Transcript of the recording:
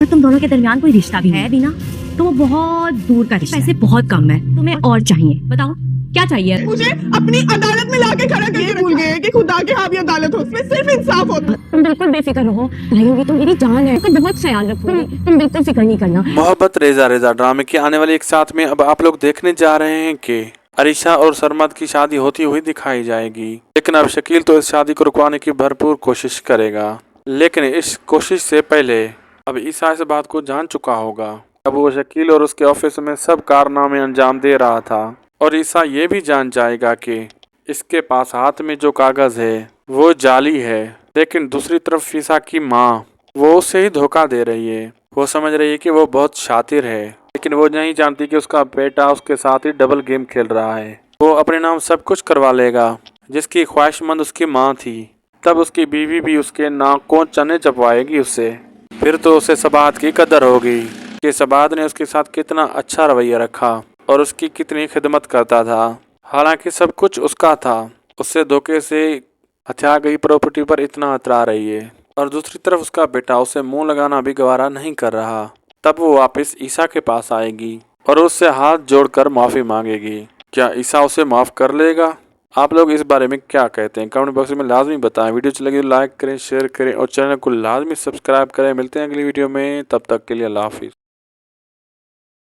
तुम दोनों के दरमियान कोई रिश्ता भी है भी ना तो वो बहुत दूर का रिश्ता है। पैसे बहुत कम है, तुम्हें और चाहिए, बताओ क्या चाहिए? मुझे अपनी अदालत में लाके खड़ा करके भूल गए कि खुदा के यहाँ भी अदालत हो, उसमें सिर्फ इंसाफ होता है। तुम बिल्कुल बेफिक्र रहो, रहेंगी तुम मेरी जान है, तुम बहुत ख्याल रखोगी, तुम बिल्कुल फिक्र नहीं करना। मोहब्बत रेजा रेजा ड्रामे की आने वाली एक साथ में अब आप लोग देखने जा रहे हैं कि अरीशा और सरमद की शादी होती हुई दिखाई जाएगी। लेकिन अब शकील तो इस शादी को रुकवाने की भरपूर कोशिश करेगा, लेकिन इस कोशिश से पहले अब ईसा इस बात को जान चुका होगा। अब वो शकील और उसके ऑफिस में सब कारनामे अंजाम दे रहा था और ईसा ये भी जान जाएगा कि इसके पास हाथ में जो कागज है वो जाली है। लेकिन दूसरी तरफ ईसा की माँ वो उसे ही धोखा दे रही है। वो समझ रही है कि वो बहुत शातिर है, लेकिन वो नहीं जानती कि उसका बेटा उसके साथ ही डबल गेम खेल रहा है। वो अपने नाम सब कुछ करवा लेगा जिसकी ख्वाहिशमंद उसकी माँ थी। तब उसकी बीवी भी उसके नाक को चने चपवाएगी उससे। फिर तो उसे सबात की कदर होगी कि सबात ने उसके साथ कितना अच्छा रवैया रखा और उसकी कितनी खिदमत करता था। हालांकि सब कुछ उसका था, उससे धोखे से हथिया गई प्रॉपर्टी पर इतना अतरा रही है और दूसरी तरफ उसका बेटा उसे मुंह लगाना भी गवारा नहीं कर रहा। तब वो वापस ईसा के पास आएगी और उससे हाथ जोड़कर माफ़ी मांगेगी। क्या ईसा उसे माफ़ कर लेगा? आप लोग इस बारे में क्या कहते हैं? कमेंट बॉक्स में लाजमी बताएं। वीडियो अच्छी लगी तो लाइक करें, शेयर करें और चैनल को लाजमी सब्सक्राइब करें। मिलते हैं अगली वीडियो में, तब तक के लिए अल्लाह हाफिज़।